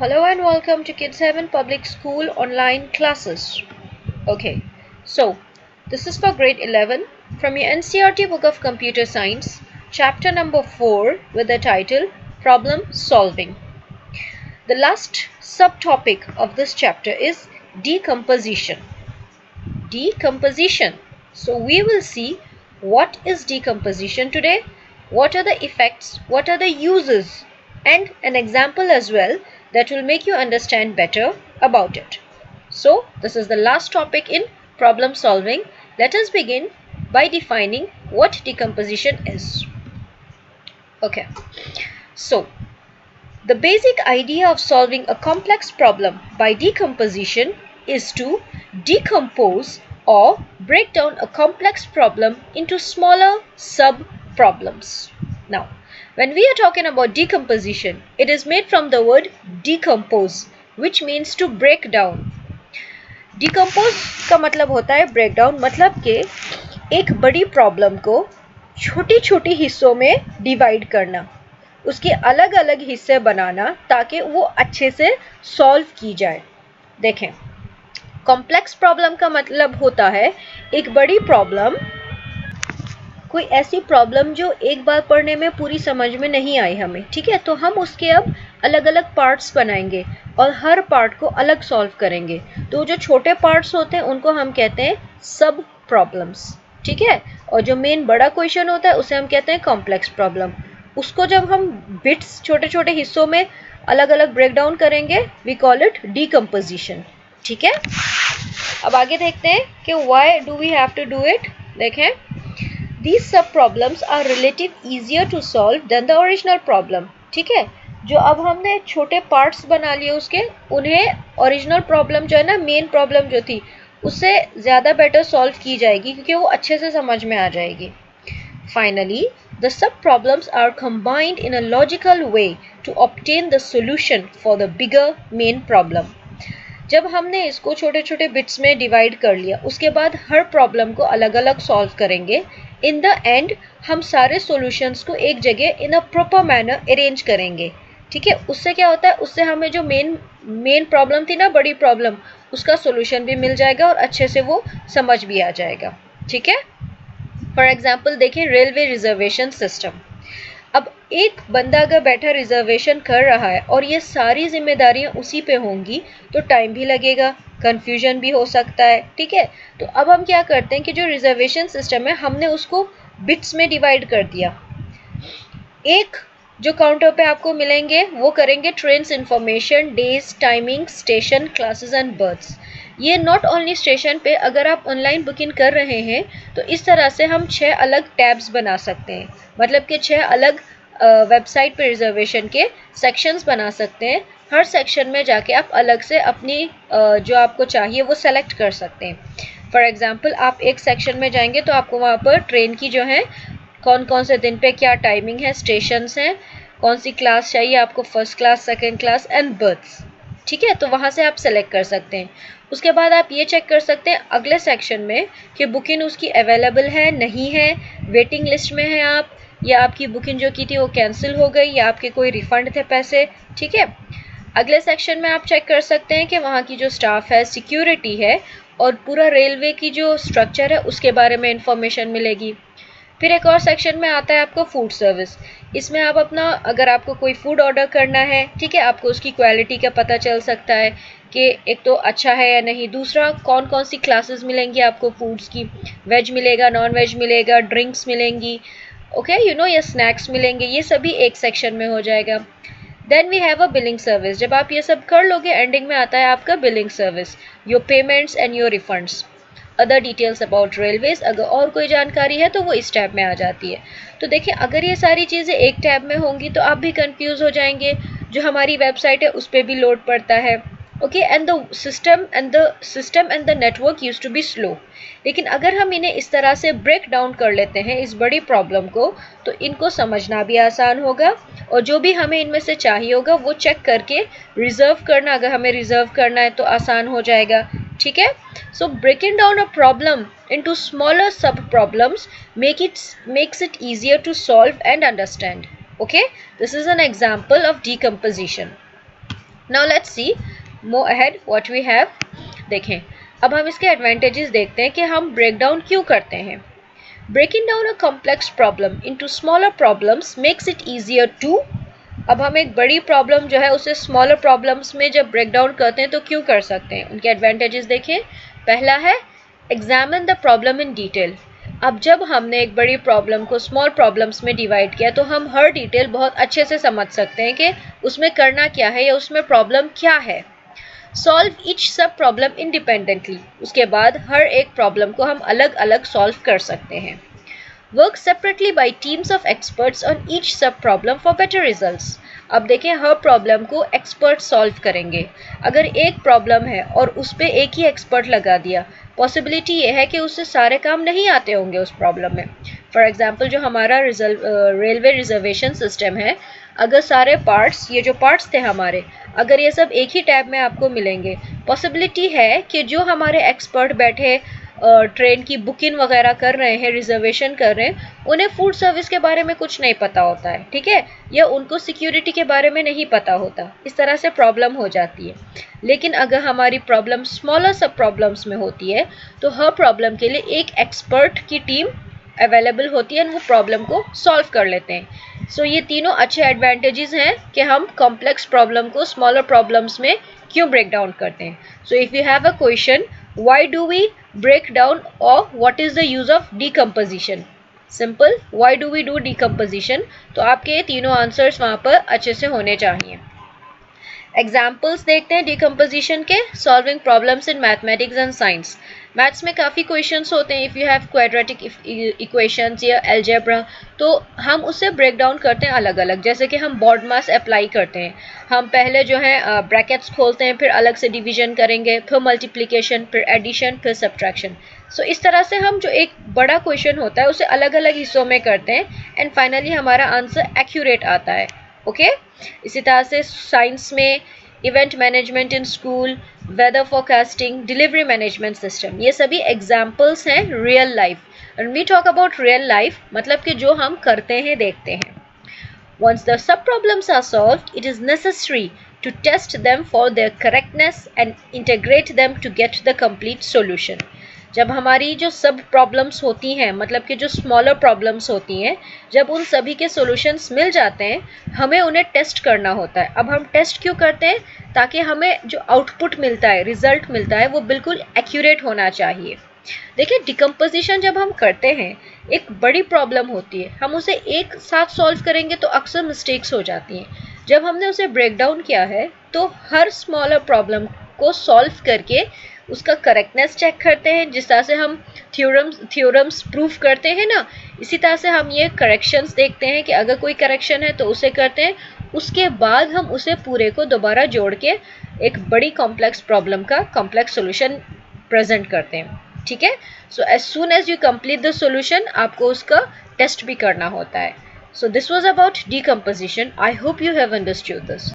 Hello and welcome to Kids Heaven Public School online classes. Okay, so this is for grade 11 from your NCERT book of Computer Science, chapter number 4 with the title Problem Solving. The last subtopic of this chapter is decomposition. Decomposition. So we will see what is decomposition today, what are the effects, what are the uses, and an example as well that will make you understand better about it. So this is the last topic in problem solving. Let us begin by defining what decomposition is. Okay, so the basic idea of solving a complex problem by decomposition is to decompose or break down a complex problem into smaller sub-problems. Now, when we are talking about decomposition, it is made from the word decompose, which means to break down. Decompose का मतलब होता है break down, मतलब कि एक बड़ी problem को छोटी छोटी हिस्सों में डिवाइड करना, उसके अलग अलग हिस्से बनाना ताकि वो अच्छे से सॉल्व की जाए. देखें, कॉम्प्लेक्स प्रॉब्लम का मतलब होता है एक बड़ी प्रॉब्लम, कोई ऐसी प्रॉब्लम जो एक बार पढ़ने में पूरी समझ में नहीं आई हमें, ठीक है, तो हम उसके अब अलग अलग पार्ट्स बनाएंगे और हर पार्ट को अलग सॉल्व करेंगे. तो जो छोटे पार्ट्स होते हैं उनको हम कहते हैं सब प्रॉब्लम्स, ठीक है, और जो मेन बड़ा क्वेश्चन होता है उसे हम कहते हैं कॉम्प्लेक्स प्रॉब्लम. उसको जब हम बिट्स छोटे छोटे हिस्सों में अलग अलग ब्रेक डाउन करेंगे, वी कॉल इट डीकम्पोजिशन. ठीक है, अब आगे देखते हैं कि why do we have to do it. देखें, these सब problems are relative easier to solve than the original problem. ठीक है, जो अब हमने छोटे पार्ट्स बना लिए उसके, उन्हें ओरिजिनल प्रॉब्लम जो है ना, मेन प्रॉब्लम जो थी, उससे ज़्यादा बेटर सॉल्व की जाएगी क्योंकि वो अच्छे से समझ में आ जाएगी. Finally the sub-problems are combined in a logical way to obtain the solution for the bigger main problem. जब हमने इसको छोटे छोटे बिट्स में डिवाइड कर लिया, उसके बाद हर प्रॉब्लम को अलग अलग सॉल्व करेंगे. इन द एंड हम सारे सॉल्यूशंस को एक जगह इन अ प्रॉपर मैनर अरेंज करेंगे. ठीक है, उससे क्या होता है, उससे हमें जो मेन प्रॉब्लम थी ना, बड़ी प्रॉब्लम, उसका सॉल्यूशन भी मिल जाएगा और अच्छे से वो समझ भी आ जाएगा. ठीक है, फॉर एग्जाम्पल देखिए, रेलवे रिजर्वेशन सिस्टम. अब एक बंदा अगर बैठा रिजर्वेशन कर रहा है और ये सारी जिम्मेदारियां उसी पे होंगी तो टाइम भी लगेगा, कंफ्यूजन भी हो सकता है. ठीक है, तो अब हम क्या करते हैं कि जो रिजर्वेशन सिस्टम है हमने उसको बिट्स में डिवाइड कर दिया. एक जो काउंटर पे आपको मिलेंगे वो करेंगे trains information, days, timing, station, classes and berths. ये नॉट ओनली स्टेशन पे, अगर आप ऑनलाइन बुकिंग कर रहे हैं तो इस तरह से हम 6 अलग टैब्स बना सकते हैं, मतलब कि 6 अलग वेबसाइट पे रिजर्वेशन के सेक्शंस बना सकते हैं. हर सेक्शन में जाके आप अलग से अपनी जो आपको चाहिए वो सेलेक्ट कर सकते हैं. फॉर एग्जांपल आप एक सेक्शन में जाएंगे तो आपको वहाँ पर ट्रेन की जो है कौन कौन से दिन पे क्या टाइमिंग है, स्टेशंस हैं, कौन सी क्लास चाहिए आपको, first class, second class and berths. ठीक है, तो वहाँ से आप सेलेक्ट कर सकते हैं. उसके बाद आप ये चेक कर सकते हैं अगले सेक्शन में कि बुकिंग उसकी अवेलेबल है, नहीं है, वेटिंग लिस्ट में है आप, या आपकी बुकिंग जो की थी वो कैंसिल हो गई, या आपके कोई रिफंड थे पैसे. ठीक है, अगले सेक्शन में आप चेक कर सकते हैं कि वहाँ की जो स्टाफ है, सिक्योरिटी है, और पूरा रेलवे की जो स्ट्रक्चर है उसके बारे में इंफॉर्मेशन मिलेगी. फिर एक और सेक्शन में आता है आपको फूड सर्विस. इसमें आप अपना, अगर आपको कोई फूड ऑर्डर करना है, ठीक है, आपको उसकी क्वालिटी का पता चल सकता है कि एक तो अच्छा है या नहीं. दूसरा, कौन कौन सी क्लासेस मिलेंगी आपको फूड्स की, वेज मिलेगा, नॉन वेज मिलेगा, ड्रिंक्स मिलेंगी, ओके, यू नो, या स्नैक्स मिलेंगे. ये सभी एक सेक्शन में हो जाएगा. Then we have a billing service. जब आप ये सब कर लोगे, एंडिंग में आता है आपका billing service, your payments and your refunds. Other details about railways, अगर और कोई जानकारी है तो वो इस टैब में आ जाती है. तो देखिए, अगर ये सारी चीज़ें एक टैब में होंगी तो आप भी कंफ्यूज हो जाएंगे. जो हमारी वेबसाइट है उस पर भी लोड पड़ता है, okay, and the system and the network use to be slow. लेकिन अगर हम इन्हें इस तरह से ब्रेक डाउन कर लेते हैं इस बड़ी प्रॉब्लम को, तो इनको समझना भी आसान होगा और जो भी हमें इनमें से चाहिए होगा वो चेक करके रिजर्व करना, अगर हमें रिजर्व करना है तो आसान हो जाएगा. ठीक है, so breaking down a problem into smaller sub problems makes it easier to solve and understand. Okay, this is an example of decomposition. Now let's see move ahead what we have. देखें, अब हम इसके advantages देखते हैं कि हम break down क्यों करते हैं। Breaking down a complex problem into smaller problems makes it easier to. अब हम एक बड़ी प्रॉब्लम जो है उसे स्मॉलर प्रॉब्लम्स में जब ब्रेक डाउन करते हैं तो क्यों कर सकते हैं, उनके एडवांटेजेस देखें। पहला है examine the problem in detail. अब जब हमने एक बड़ी प्रॉब्लम को स्मॉल प्रॉब्लम्स में डिवाइड किया तो हम हर डिटेल बहुत अच्छे से समझ सकते हैं कि उसमें करना क्या है या उसमें प्रॉब्लम क्या है। सॉल्व ईच सब प्रॉब्लम इंडिपेंडेंटली, उसके बाद हर एक प्रॉब्लम को हम अलग अलग सॉल्व कर सकते हैं। Work separately by teams of experts on each सब प्रॉब्लम फॉर बेटर रिजल्ट्स। अब देखें, हर प्रॉब्लम को एक्सपर्ट सॉल्व करेंगे। अगर एक प्रॉब्लम है और उस पर एक ही एक्सपर्ट लगा दिया, पॉसिबिलिटी ये है कि उससे सारे काम नहीं आते होंगे उस प्रॉब्लम में। फॉर एग्जांपल जो हमारा रेलवे रिजर्वेशन सिस्टम है, अगर सारे पार्ट्स, ये जो पार्ट्स थे हमारे, अगर ये सब एक ही टैब में आपको मिलेंगे, पॉसिबिलिटी है कि जो हमारे एक्सपर्ट बैठे ट्रेन की बुकिंग वगैरह कर रहे हैं, रिजर्वेशन कर रहे हैं, उन्हें फूड सर्विस के बारे में कुछ नहीं पता होता है, ठीक है, या उनको सिक्योरिटी के बारे में नहीं पता होता। इस तरह से प्रॉब्लम हो जाती है। लेकिन अगर हमारी प्रॉब्लम स्मॉलर सब प्रॉब्लम्स में होती है तो हर प्रॉब्लम के लिए एक एक्सपर्ट की टीम अवेलेबल होती है और वो प्रॉब्लम को सॉल्व कर लेते हैं। सो ये तीनों अच्छे एडवांटेजेस हैं कि हम कॉम्प्लेक्स प्रॉब्लम को स्मॉलर प्रॉब्लम्स में क्यों ब्रेक डाउन करते हैं। So if you have a question, why do we break down, or what is the use of decomposition? Simple, why do we do decomposition? तो आपके ये तीनों आंसर्स वहाँ पर अच्छे से होने चाहिए। एग्जाम्पल्स देखते हैं डिकम्पोजिशन के। Solving problems in mathematics and science. Maths में काफ़ी क्वेश्चंस होते हैं। If you have quadratic equations या अलजेब्रा, तो हम उसे ब्रेक डाउन करते हैं अलग अलग। जैसे कि हम बॉड मास अप्लाई करते हैं, हम पहले जो है ब्रैकेट्स खोलते हैं, फिर अलग से डिवीजन करेंगे, फिर मल्टीप्लिकेशन, फिर एडिशन, फिर सब्ट्रैक्शन। सो इस तरह से हम जो एक बड़ा क्वेश्चन होता है उसे अलग अलग हिस्सों में करते हैं एंड फाइनली हमारा आंसर एक्यूरेट आता है। ओके इसी तरह से साइंस में event management in school, weather forecasting, delivery management system, ये सभी एग्जाम्पल्स हैं real life. And we talk about real life मतलब कि जो हम करते हैं, देखते हैं। Once the sub-problems are solved, it is necessary to test them for their correctness and integrate them to get the complete solution. जब हमारी जो सब प्रॉब्लम्स होती हैं, मतलब कि जो स्मॉलर प्रॉब्लम्स होती हैं, जब उन सभी के सॉल्यूशंस मिल जाते हैं, हमें उन्हें टेस्ट करना होता है। अब हम टेस्ट क्यों करते हैं? ताकि हमें जो आउटपुट मिलता है, रिजल्ट मिलता है, वो बिल्कुल एक्यूरेट होना चाहिए। देखिए, डिकम्पोजिशन जब हम करते हैं, एक बड़ी प्रॉब्लम होती है, हम उसे एक साथ सॉल्व करेंगे तो अक्सर मिस्टेक्स हो जाती हैं। जब हमने उसे ब्रेक डाउन किया है तो हर स्मॉलर प्रॉब्लम को सॉल्व करके उसका करेक्टनेस चेक करते हैं, जिस तरह से हम थ्योरम्स प्रूफ करते हैं ना, इसी तरह से हम ये करेक्शंस देखते हैं कि अगर कोई करेक्शन है तो उसे करते हैं। उसके बाद हम उसे पूरे को दोबारा जोड़ के एक बड़ी कॉम्प्लेक्स प्रॉब्लम का कॉम्प्लेक्स सॉल्यूशन प्रेजेंट करते हैं। ठीक है, so as soon as you complete the solution, आपको उसका टेस्ट भी करना होता है। So this was about decomposition. I hope you have understood this.